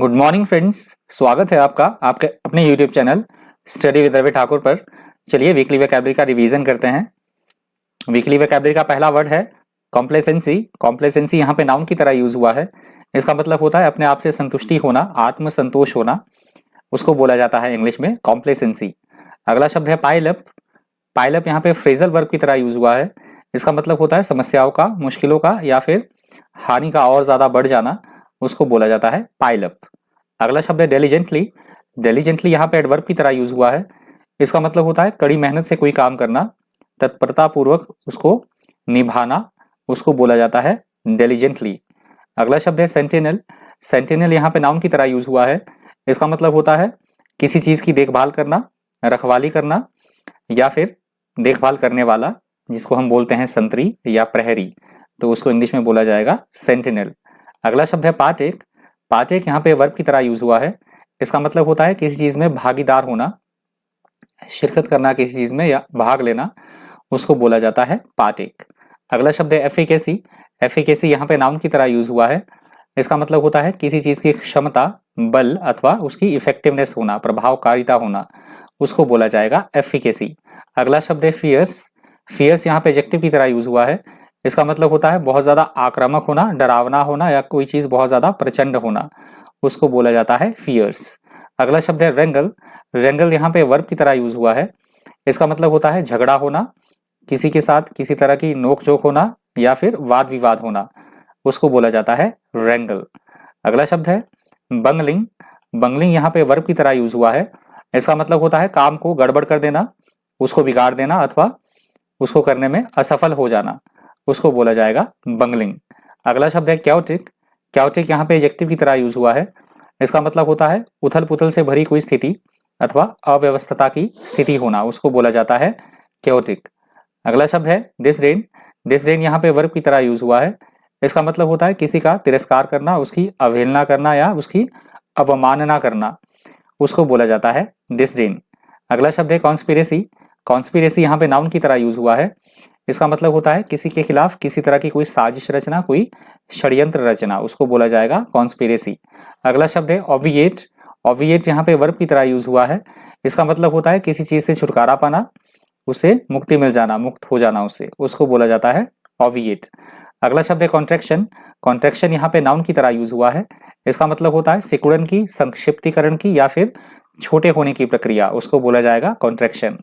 Good morning friends, स्वागत है आपका आपके अपने YouTube channel study with Ravi Thakur पर। चलिए वीकली वोकैबुलरी का रिवीजन करते हैं। वीकली वोकैबुलरी का पहला वर्ड है कॉम्प्लेसेंसी। कॉम्प्लेसेंसी यहाँ पे नाउन की तरह यूज हुआ है। इसका मतलब होता है अपने आप से संतुष्टि होना, आत्मसंतोष होना, उसको बोला जाता है इंग्लिश में कॉम्प्लेसेंसी। अगला शब्द है पाइल अप। पाइल अप यहाँ पे फ्रेजल वर्ब की तरह यूज हुआ है। इसका मतलब होता है समस्याओं का, मुश्किलों का या फिर हानि का और ज्यादा बढ़ जाना, उसको बोला जाता है पाइल अप। अगला शब्द है डेलीजेंटली। डेलीजेंटली यहाँ पे एडवर्ब की तरह यूज हुआ है। इसका मतलब होता है कड़ी मेहनत से कोई काम करना, तत्परता पूर्वक उसको निभाना, उसको बोला जाता है डेलीजेंटली। अगला शब्द है सेंटिनल। सेंटिनल यहाँ पे नाउन की तरह यूज हुआ है। इसका मतलब होता है किसी चीज की देखभाल करना, रखवाली करना या फिर देखभाल करने वाला, जिसको हम बोलते हैं संतरी या प्रहरी, तो उसको इंग्लिश में बोला जाएगा सेंटिनल। अगला शब्द है पार्टेक। पार्टेक यहाँ पे वर्ब की तरह यूज हुआ है। इसका मतलब होता है किसी चीज में भागीदार होना, शिरकत करना किसी चीज में या भाग लेना, उसको बोला जाता है पार्टेक। अगला शब्द है एफिकेसी। एफिकेसी यहाँ पे नाउन की तरह यूज हुआ है। इसका मतलब होता है किसी चीज की क्षमता, बल अथवा उसकी इफेक्टिवनेस होना, प्रभावकारिता होना, उसको बोला जाएगा एफिकेसी। अगला शब्द है फियर्स। फियर्स यहाँ पे एडजेक्टिव की तरह यूज हुआ है। इसका मतलब होता है बहुत ज्यादा आक्रामक होना, डरावना होना या कोई चीज बहुत ज्यादा प्रचंड होना, उसको बोला जाता है फियर्स। अगला शब्द है रेंगल। रेंगल यहाँ पे वर्ब की तरह यूज हुआ है। इसका मतलब होता है झगड़ा होना, किसी के साथ किसी तरह की नोक-झोंक होना या फिर वाद विवाद होना, उसको बोला जाता है रेंगल। अगला शब्द है बंगलिंग। बंगलिंग यहाँ पे वर्ब की तरह यूज हुआ है। इसका मतलब होता है काम को गड़बड़ कर देना, उसको बिगाड़ देना अथवा उसको करने में असफल हो जाना, उसको बोला जाएगा बंगलिंग। अगला शब्द है क्याउटिक। क्याउटिक यहाँ पे एडजेक्टिव की तरह यूज हुआ है। इसका मतलब होता है उथल पुथल से भरी कोई स्थिति अथवा अव्यवस्था की स्थिति होना, उसको बोला जाता है क्याउटिक। अगला शब्द है डिसडेन। डिसडेन यहाँ पे वर्ब की तरह यूज हुआ है। इसका मतलब होता है किसी का तिरस्कार करना, उसकी अवहेलना करना या उसकी अवमानना करना, उसको बोला जाता है डिसडेन। अगला शब्द है कॉन्स्पिरेसी। कॉन्स्पिरेसी यहाँ पे नाउन की तरह यूज हुआ है। इसका मतलब होता है किसी के खिलाफ किसी तरह की कोई साजिश रचना, कोई षड्यंत्र रचना, उसको बोला जाएगा कॉन्स्पिरेसी। अगला शब्द है ऑब्विएट। ऑब्विएट यहाँ पे वर्ब की तरह यूज हुआ है। इसका मतलब होता है किसी चीज से छुटकारा पाना, उसे मुक्ति मिल जाना, मुक्त हो जाना उससे, उसको बोला जाता है ऑब्विएट। अगला शब्द है कॉन्ट्रैक्शन। कॉन्ट्रैक्शन यहाँ पे नाउन की तरह यूज हुआ है। इसका मतलब होता है सिकुड़न की, संक्षिप्तीकरण की या फिर छोटे होने की प्रक्रिया, उसको बोला जाएगा कॉन्ट्रैक्शन।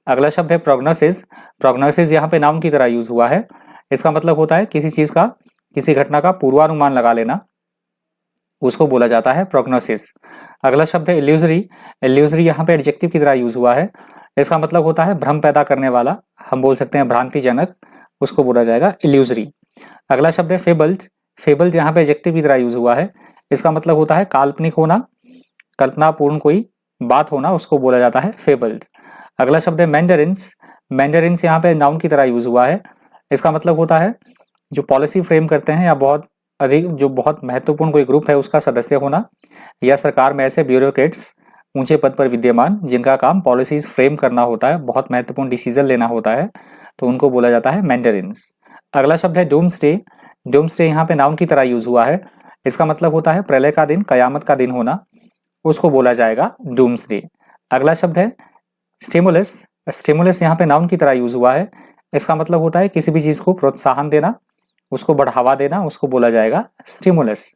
अगला शब्द है प्रोग्नोसिस। प्रोग्नोसिस यहाँ पे नाउन की तरह यूज हुआ है। इसका मतलब होता है किसी चीज का, किसी घटना का पूर्वानुमान लगा लेना, उसको बोला जाता है प्रोग्नोसिस। अगला शब्द है इल्यूजरी। इल्यूजरी यहाँ पे एडजेक्टिव की तरह यूज हुआ है। इसका मतलब होता है भ्रम पैदा करने वाला, हम बोल सकते हैं भ्रांतिजनक, उसको बोला जाएगा इल्यूजरी। अगला शब्द है फेबल्ड। फेबल्ड यहाँ पे एडजेक्टिव की तरह यूज हुआ है। इसका मतलब होता है काल्पनिक होना, कल्पनापूर्ण कोई बात होना, उसको बोला जाता है फेबल्ड। अगला शब्द है मैंडरिन्स। मैंडरिन्स यहाँ पे नाउन की तरह यूज हुआ है। इसका मतलब होता है जो पॉलिसी फ्रेम करते हैं या बहुत अधिक जो बहुत महत्वपूर्ण कोई ग्रुप है उसका सदस्य होना, या सरकार में ऐसे ब्यूरोक्रेट्स ऊंचे पद पर विद्यमान जिनका काम पॉलिसीज फ्रेम करना होता है, बहुत महत्वपूर्ण डिसीजन लेना होता है, तो उनको बोला जाता है मैंडरिन्स। अगला शब्द है डूम्सडे। डूम्सडे यहाँ पे नाउन की तरह यूज हुआ है। इसका मतलब होता है प्रलय का दिन, कयामत का दिन होना, उसको बोला जाएगा डूम्सडे। अगला शब्द है स्टिमुलस। स्टिमुलस यहाँ पे नाउन की तरह यूज हुआ है। इसका मतलब होता है किसी भी चीज को प्रोत्साहन देना, उसको बढ़ावा देना, उसको बोला जाएगा स्टिमुलस।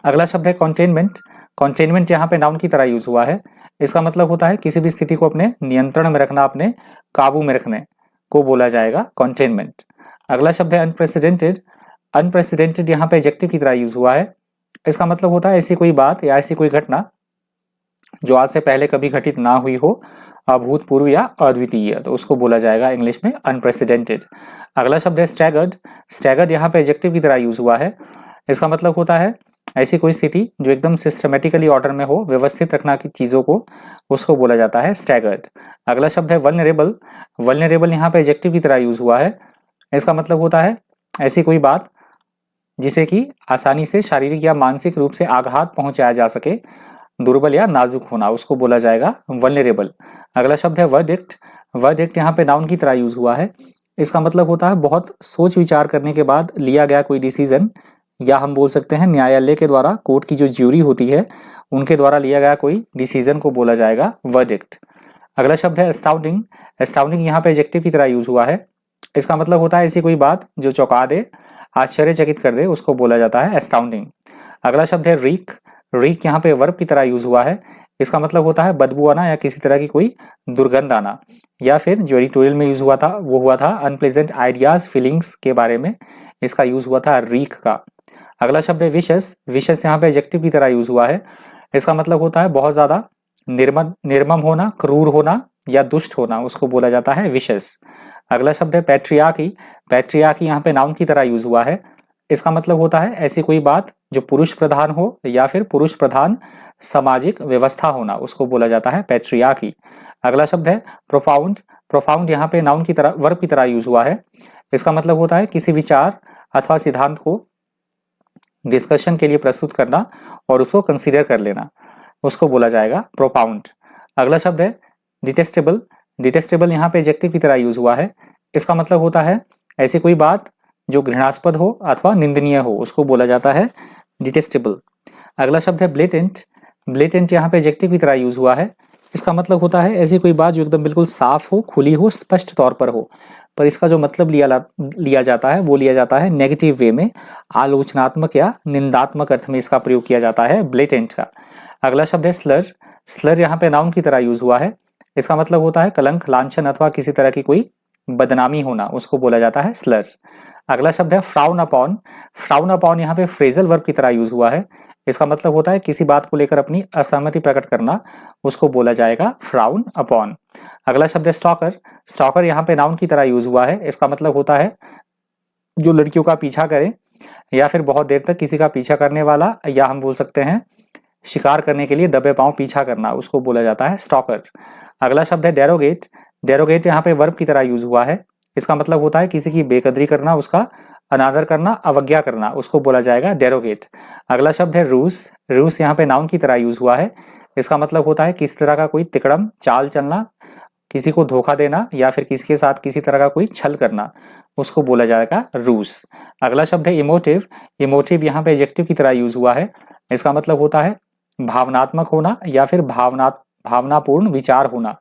अगला शब्द है कॉन्टेनमेंट। कॉन्टेनमेंट यहाँ पे नाउन की तरह यूज हुआ है। इसका मतलब होता है किसी भी स्थिति को अपने नियंत्रण में रखना, अपने काबू में रखने को बोला जाएगा कॉन्टेनमेंट। अगला शब्द है अनप्रेसिडेंटेड। अनप्रेसिडेंटेड यहाँ पे एडजेक्टिव की तरह यूज हुआ है। इसका मतलब होता है ऐसी कोई बात या ऐसी कोई घटना जो आज से पहले कभी घटित ना हुई हो, अभूतपूर्व या अद्वितीय, तो उसको बोला जाएगा इंग्लिश में अनप्रेसिडेंटेड। अगला शब्द है स्टैगर्ड। स्टैगर्ड यहाँ पे एडजेक्टिव की तरह यूज हुआ है। इसका मतलब होता है ऐसी कोई स्थिति जो एकदम सिस्टमेटिकली ऑर्डर में हो, व्यवस्थित रखना की चीजों को, उसको बोला जाता है स्टैगर्ड। अगला शब्द है वल्नरेबल। वल्नरेबल यहाँ पे एडजेक्टिव की तरह यूज हुआ है। इसका मतलब होता है ऐसी कोई बात जिसे कि आसानी से शारीरिक या मानसिक रूप से आघात पहुंचाया जा सके, दुर्बल या नाजुक होना, उसको बोला जाएगा वल्नरेबल। अगला शब्द है वर्डिक्ट। वर्डिक्ट यहाँ पे नाउन की तरह यूज हुआ है। इसका मतलब होता है बहुत सोच विचार करने के बाद लिया गया कोई डिसीजन या हम बोल सकते हैं न्यायालय के द्वारा, कोर्ट की जो ज्यूरी होती है उनके द्वारा लिया गया कोई डिसीजन को बोला जाएगा वर्डिक्ट। अगला शब्द है एस्टाउंडिंग। एस्टाउंडिंग यहाँ पे एडजेक्टिव की तरह यूज हुआ है। इसका मतलब होता है ऐसी कोई बात जो चौंका दे, आश्चर्यचकित कर दे, उसको बोला जाता है एस्टाउंडिंग। अगला शब्द है रीक। रीक यहाँ पे वर्ब की तरह यूज हुआ है। इसका मतलब होता है बदबू आना या किसी तरह की कोई दुर्गंध आना, या फिर जो एडिटोरियल में यूज हुआ था वो हुआ था अनप्लेजेंट आइडियाज फीलिंग्स के बारे में, इसका यूज हुआ था रीक का। अगला शब्द है विशस। विशस यहाँ पे एडजेक्टिव की तरह यूज हुआ है। इसका मतलब होता है बहुत ज्यादा निर्मम होना, क्रूर होना या दुष्ट होना, उसको बोला जाता है विशस। अगला शब्द है पैट्रियार्की। पैट्रियार्की यहाँ पे नाउन की तरह यूज हुआ है। इसका मतलब होता है ऐसी कोई बात जो पुरुष प्रधान हो या फिर पुरुष प्रधान सामाजिक व्यवस्था होना, उसको बोला जाता है पैट्रियार्की। अगला शब्द है प्रोफाउंड। प्रोफाउंड यहाँ पे नाउन की तरह, वर्ब की तरह यूज हुआ है। इसका मतलब होता है किसी विचार अथवा सिद्धांत को डिस्कशन के लिए प्रस्तुत करना और उसको कंसीडर कर लेना, उसको बोला जाएगा प्रोपाउंड। अगला शब्द है डिटेस्टेबल। डिटेस्टेबल यहाँ पे एडजेक्टिव की तरह यूज हुआ है। इसका मतलब होता है ऐसी कोई बात जो घृणास्पद हो अथवा निंदनीय हो, उसको बोला जाता है डिटेस्टेबल। अगला शब्द है ब्लेटेंट। ब्लेटेंट यहाँ पे एडजेक्टिव की तरह यूज हुआ है। इसका मतलब होता है ऐसी कोई बात जो एकदम बिल्कुल साफ हो, खुली हो, स्पष्ट तौर पर हो, पर इसका जो मतलब लिया जाता है वो लिया जाता है नेगेटिव वे में, आलोचनात्मक या निंदात्मक अर्थ में इसका प्रयोग किया जाता है ब्लेटेंट का। अगला शब्द है स्लर। स्लर यहाँ पे नाउन की तरह यूज हुआ है। इसका मतलब होता है कलंक, लांछन अथवा किसी तरह की कोई बदनामी होना, उसको बोला जाता है स्लर। अगला शब्द है फ्राउन अपॉन। फ्राउन अपॉन यहाँ पे फ्रेजल वर्ब की तरह यूज हुआ है। इसका मतलब होता है किसी बात को लेकर अपनी असहमति प्रकट करना, उसको बोला जाएगा फ्राउन अपॉन। अगला शब्द है स्टॉकर। स्टॉकर यहाँ पे नाउन की तरह यूज हुआ है। इसका मतलब होता है जो लड़कियों का पीछा करे या फिर बहुत देर तक किसी का पीछा करने वाला, या हम बोल सकते हैं शिकार करने के लिए दबे पांव पीछा करना, उसको बोला जाता है स्टॉकर। अगला शब्द है डेरोगेट। डेरोगेट यहाँ पे वर्ब की तरह यूज हुआ है। इसका मतलब होता है किसी की बेकदरी करना, उसका अनादर करना, अवज्ञा करना, उसको बोला जाएगा डेरोगेट। अगला शब्द है रूस। रूस यहाँ पे नाउन की तरह यूज हुआ है। इसका मतलब होता है किसी तरह का कोई तिकड़म चाल चलना, किसी को धोखा देना या फिर किसी के साथ किसी तरह का कोई छल करना, उसको बोला जाएगा रूस। अगला शब्द है इमोटिव। इमोटिव यहाँ पे एडजेक्टिव की तरह यूज हुआ है। इसका मतलब होता है भावनात्मक होना या फिर भावनापूर्ण विचार होना,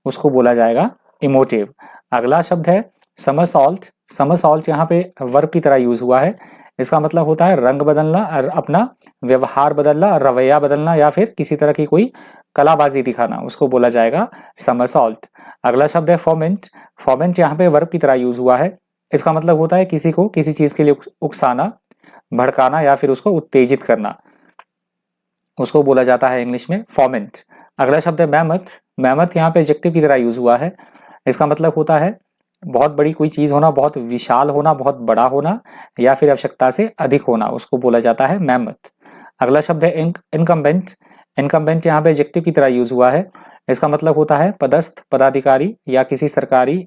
उसको बोला जाएगा इमोटिव। अगला शब्द है समरसॉल्ट। समरसॉल्ट यहाँ पे वर्ब की तरह यूज हुआ है। इसका मतलब होता है रंग बदलना, अपना व्यवहार बदलना, रवैया बदलना या फिर किसी तरह की कोई कलाबाजी दिखाना, उसको बोला जाएगा समरसॉल्ट। अगला शब्द है फोमेंट। फोमेंट यहाँ पे वर्ब की तरह यूज हुआ है। इसका मतलब होता है किसी को किसी चीज के लिए उकसाना, भड़काना या फिर उसको उत्तेजित करना, उसको बोला जाता है इंग्लिश में फोमेंट। अगला शब्द है मैमथ। मैमथ यहाँ पे एडजेक्टिव की तरह यूज हुआ है। इसका मतलब होता है बहुत बड़ी कोई चीज होना, बहुत विशाल होना, बहुत बड़ा होना या फिर आवश्यकता से अधिक होना, उसको बोला जाता है मैमथ। अगला शब्द है इनकम्बेंट। इनकम्बेंट यहाँ पे एडजेक्टिव की तरह यूज हुआ है। इसका मतलब होता है पदस्थ, पदाधिकारी या किसी सरकारी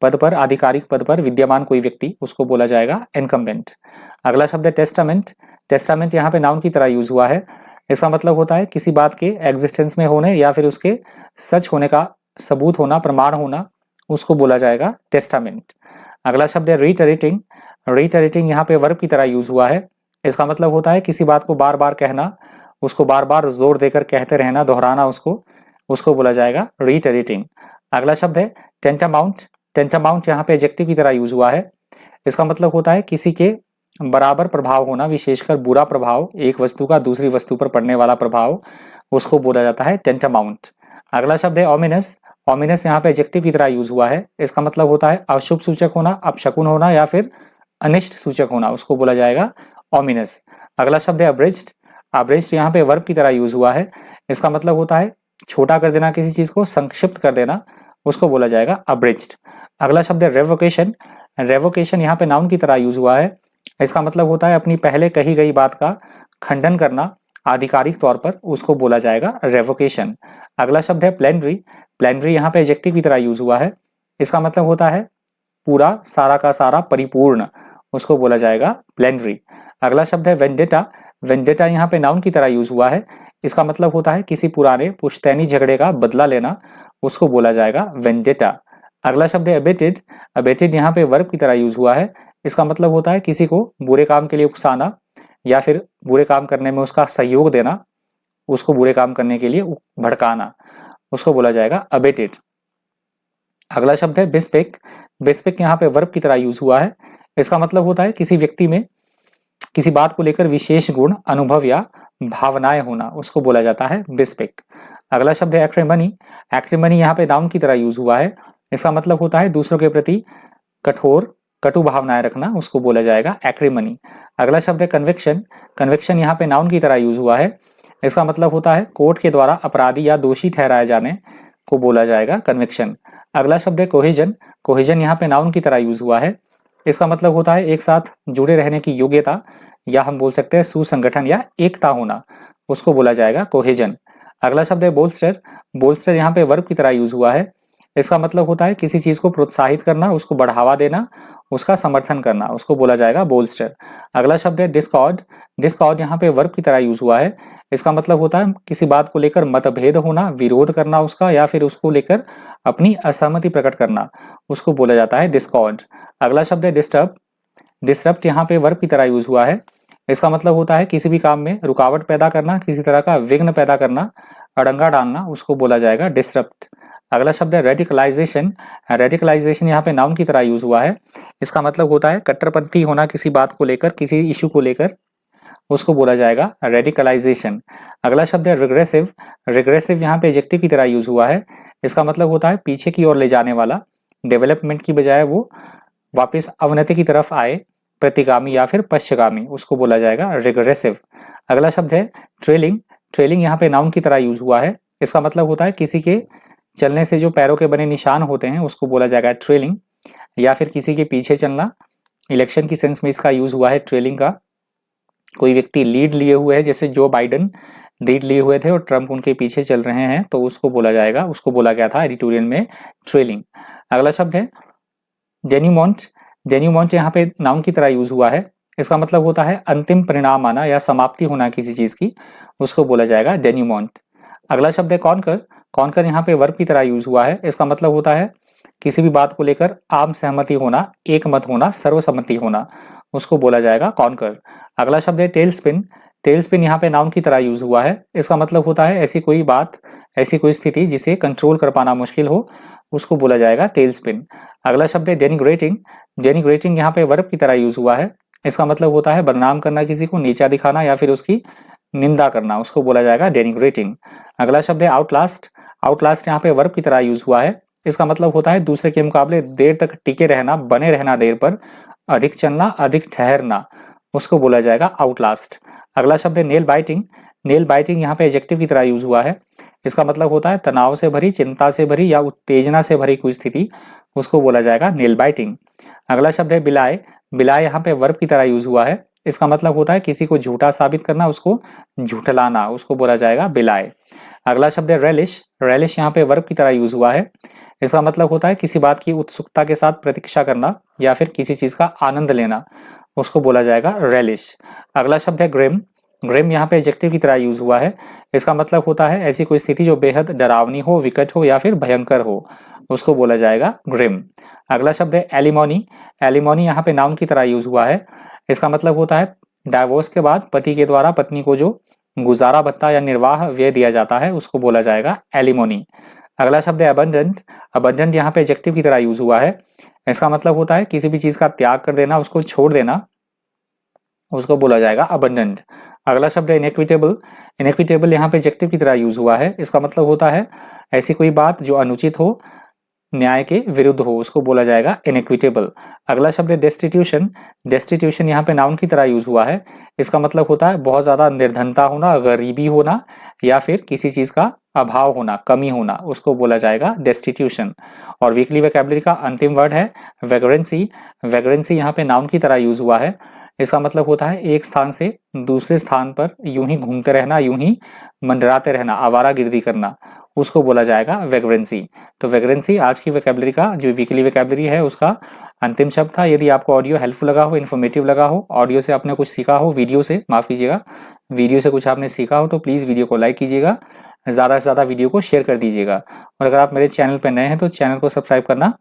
पद पर, आधिकारिक पद पर विद्यमान कोई व्यक्ति, उसको बोला जाएगा इनकम्बेंट। अगला शब्द है टेस्टामेंट। टेस्टामेंट यहाँ पे नाउन की तरह यूज हुआ है। इसका मतलब होता है किसी बात के एग्जिस्टेंस में होने या फिर उसके सच होने का सबूत होना, प्रमाण होना, उसको बोला जाएगा टेस्टामेंट। अगला शब्द है रीटरेटिंग। रीटरेटिंग यहाँ पे वर्ब की तरह यूज हुआ है। इसका मतलब होता है किसी बात को बार बार कहना, उसको बार बार जोर देकर कहते रहना, दोहराना, उसको बोला जाएगा रीटरेटिंग। अगला शब्द है टेंटामाउंट। टेंटामाउंट यहाँ पे एडजेक्टिव की तरह यूज हुआ है। इसका मतलब होता है किसी के बराबर प्रभाव होना, विशेषकर बुरा प्रभाव, एक वस्तु का दूसरी वस्तु पर पड़ने वाला प्रभाव, उसको बोला जाता है टेंटामाउंट। अगला शब्द है ओमिनस। ओमिनस यहाँ पे एडजेक्टिव की तरह यूज हुआ है। इसका मतलब होता है अशुभ सूचक होना, अपशकुन होना या फिर अनिष्ट सूचक होना, उसको बोला जाएगा ओमिनस। अगला शब्द है अब्रिज्ड। अब्रिज्ड यहाँ पे वर्ब की तरह यूज हुआ है। इसका मतलब होता है छोटा कर देना, किसी चीज को संक्षिप्त कर देना, उसको बोला जाएगा अब्रिज्ड। अगला शब्द है रेवोकेशन। रेवोकेशन यहाँ पे नाउन की तरह यूज हुआ है। इसका मतलब होता है अपनी पहले कही गई बात का खंडन करना आधिकारिक तौर पर, उसको बोला जाएगा रेवोकेशन। अगला शब्द है प्लेनरी। प्लेनरी यहाँ पे एडजेक्टिव की तरह यूज हुआ है। इसका मतलब होता है पूरा, सारा का सारा, परिपूर्ण, उसको बोला जाएगा प्लेनरी। अगला शब्द है वेंडेटा। वेंडेटा यहाँ पे नाउन की तरह यूज हुआ है। इसका मतलब होता है किसी पुराने पुश्तैनी झगड़े का बदला लेना, उसको बोला जाएगा वेंडेटा। अगला शब्द है अबेटेड। अबेटेड यहाँ पे वर्ब की तरह यूज हुआ है। इसका मतलब होता है किसी को बुरे काम के लिए उकसाना या फिर बुरे काम करने में उसका सहयोग देना, उसको बुरे काम करने के लिए भड़काना, उसको बोला जाएगा अबेटेड। अगला शब्द है बेस्पेक। बेस्पेक यहाँ पे वर्ब की तरह यूज हुआ है। इसका मतलब होता है किसी व्यक्ति में किसी बात को लेकर विशेष गुण, अनुभव या भावनाएं होना, उसको बोला जाता है बेस्पेक। अगला शब्द है एक्रिमनी। एक्रिमनी यहाँ पे नाउन की तरह यूज हुआ है। इसका मतलब होता है दूसरों के प्रति कठोर, कटु भावनाएं रखना, उसको बोला जाएगा एक्रिमनी। अगला शब्द है कन्विक्शन। कन्विक्शन यहाँ पे नाउन की तरह यूज हुआ है। इसका मतलब होता है कोर्ट के द्वारा अपराधी या दोषी ठहराए जाने को बोला जाएगा कन्विक्शन। अगला शब्द है कोहेजन। कोहेजन यहाँ पे नाउन की तरह यूज हुआ है। इसका मतलब होता है एक साथ जुड़े रहने की योग्यता, या हम बोल सकते हैं सुसंगठन या एकता होना, उसको बोला जाएगा कोहेजन। अगला शब्द है बोल्स्टर। बोल्स्टर यहाँ पे वर्ब की तरह यूज हुआ है। इसका मतलब होता है किसी चीज को प्रोत्साहित करना, उसको बढ़ावा देना, उसका समर्थन करना, उसको बोला जाएगा बोल्स्टर। अगला शब्द है डिस्कॉर्ड। डिस्कॉर्ड यहाँ पे वर्ब की तरह यूज हुआ है। इसका मतलब होता है किसी बात को लेकर मतभेद होना, विरोध करना उसका, या फिर उसको लेकर अपनी असहमति प्रकट करना, उसको बोला जाता है डिस्कॉर्ड। अगला शब्द है डिस्टर्ब। डिस्टर्ब यहाँ पे वर्ब की तरह यूज हुआ है। इसका मतलब होता है किसी भी काम में रुकावट पैदा करना, किसी तरह का विघ्न पैदा करना, अड़ंगा डालना, उसको बोला जाएगा डिस्टर्ब। अगला शब्द है रेडिकलाइजेशन। रेडिकलाइजेशन यहाँ पे नाउन की तरह यूज हुआ है। इसका मतलब होता है कट्टरपंथी होना किसी बात को लेकर, किसी इशू को लेकर, उसको बोला जाएगा रेडिकलाइजेशन। अगला शब्द है रिग्रेसिव। रिग्रेसिव यहाँ पे एडजेक्टिव की तरह यूज हुआ है। इसका मतलब होता है पीछे की ओर ले जाने वाला, डेवलपमेंट की बजाय वो वापस अवनति की तरफ आए, प्रतिगामी या फिर पश्चगामी, उसको बोला जाएगा रिग्रेसिव। अगला शब्द है ट्रेलिंग। ट्रेलिंग यहाँ पे नाउन की तरह यूज हुआ है। इसका मतलब होता है किसी के चलने से जो पैरों के बने निशान होते हैं, उसको बोला जाएगा ट्रेलिंग, या फिर किसी के पीछे चलना। इलेक्शन की सेंस में इसका यूज हुआ है ट्रेलिंग का। कोई व्यक्ति लीड लिए हुए है, जैसे जो बाइडन लीड लिए हुए थे और ट्रंप उनके पीछे चल रहे हैं, तो उसको बोला जाएगा, उसको बोला गया था एडिटोरियल में ट्रेलिंग। अगला शब्द है डेन्यूमोंट। डेन्यूमोंट यहाँ पे नाउन की तरह यूज हुआ है। इसका मतलब होता है अंतिम परिणाम आना या समाप्ति होना किसी चीज की, उसको बोला जाएगा डेन्यूमोंट। अगला शब्द है कॉन्कर। कॉन्कर यहाँ पे वर्ब की तरह यूज हुआ है। इसका मतलब होता है किसी भी बात को लेकर आम सहमति होना, एक मत होना, सर्वसम्मति होना, उसको बोला जाएगा कॉन्कर। अगला शब्द है टेल स्पिन। टेल स्पिन यहाँ पे नाउन की तरह यूज हुआ है। इसका मतलब होता है ऐसी कोई बात, ऐसी कोई स्थिति जिसे कंट्रोल कर पाना मुश्किल हो, उसको बोला जाएगा टेल स्पिन। अगला शब्द है डेनिग्रेटिंग। डेनिग्रेटिंग यहाँ पे वर्ब की तरह यूज हुआ है। इसका मतलब होता है बदनाम करना, किसी को नीचा दिखाना या फिर उसकी निंदा करना, उसको बोला जाएगा डेनिग्रेटिंग। अगला शब्द है आउटलास्ट। आउटलास्ट यहाँ पे वर्ब की तरह यूज हुआ है। इसका मतलब होता है दूसरे के मुकाबले देर तक टिके रहना, बने रहना देर पर, अधिक चलना, अधिक ठहरना, उसको बोला जाएगा आउटलास्ट। अगला शब्द है नेल बाइटिंग। नेल बाइटिंग यहाँ पे एडजेक्टिव की तरह यूज हुआ है। इसका मतलब होता है तनाव से भरी, चिंता से भरी या उत्तेजना से भरी कोई स्थिति, उसको बोला जाएगा नेल बाइटिंग। अगला शब्द है बिलाए। बिलाए यहाँ पे वर्ब की तरह यूज हुआ है। इसका मतलब होता है किसी को झूठा साबित करना, उसको झूठलाना, उसको बोला जाएगा बिलाए। अगला शब्द है रेलिश। रेलिश यहाँ पे वर्ब की तरह यूज हुआ है। इसका मतलब होता है किसी बात की उत्सुकता के साथ प्रतीक्षा करना या फिर किसी चीज का आनंद लेना, उसको बोला जाएगा रेलिश। अगला शब्द है ग्रिम। ग्रिम यहाँ पे एडजेक्टिव की तरह यूज हुआ है। इसका मतलब होता है ऐसी कोई स्थिति जो बेहद डरावनी हो, विकट हो या फिर भयंकर हो, उसको बोला जाएगा ग्रिम। अगला शब्द है एलिमोनी। एलिमोनी यहाँ पे नाउन की तरह यूज हुआ है। इसका मतलब होता है डाइवोर्स के बाद पति के द्वारा पत्नी को जो गुजारा भत्ता या निर्वाह व्यय दिया जाता है, उसको बोला जाएगा एलिमोनी। अगला शब्द है अबंडेंट। अबंडेंट यहाँ पे एडजेक्टिव की तरह यूज हुआ है। इसका मतलब होता है किसी भी चीज का त्याग कर देना, उसको छोड़ देना, उसको बोला जाएगा अबंडेंट। अगला शब्द है इनइक्विटेबल। इनइक्विटेबल यहाँ पे एडजेक्टिव की तरह यूज हुआ है। इसका मतलब होता है ऐसी कोई बात जो अनुचित हो, न्याय के विरुद्ध हो, उसको बोला जाएगा इनइक्विटेबल। अगला शब्द है डेस्टिट्यूशन। डेस्टिट्यूशन यहाँ पे नाउन की तरह यूज हुआ है। इसका मतलब होता है बहुत ज्यादा निर्धनता होना, गरीबी होना या फिर किसी चीज का अभाव होना, कमी होना, उसको बोला जाएगा डेस्टिट्यूशन। और वीकली वोकैबुलरी का अंतिम वर्ड है वैग्रेंसी। वैग्रेंसी यहाँ पे नाउन की तरह यूज हुआ है। इसका मतलब होता है एक स्थान से दूसरे स्थान पर यूं ही घूमते रहना, यूं ही मंडराते रहना, आवारागर्दी करना, उसको बोला जाएगा वैग्रेंसी। तो वैग्रेंसी आज की वोकैबुलरी का जो वीकली वोकैबुलरी है उसका अंतिम शब्द था। यदि आपको ऑडियो हेल्पफुल लगा हो, इन्फॉर्मेटिव लगा हो, ऑडियो से आपने कुछ सीखा हो, वीडियो से माफ कीजिएगा, वीडियो से कुछ आपने सीखा हो, तो प्लीज वीडियो को लाइक कीजिएगा, ज्यादा से ज्यादा वीडियो को शेयर कर दीजिएगा। और अगर आप मेरे चैनल पर नए हैं तो चैनल को सब्सक्राइब करना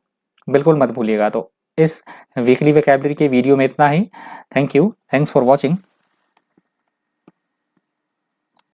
बिल्कुल मत भूलिएगा। तो इस वीकली वोकैबुलरी के वीडियो में इतना ही। Thank you, thanks for watching.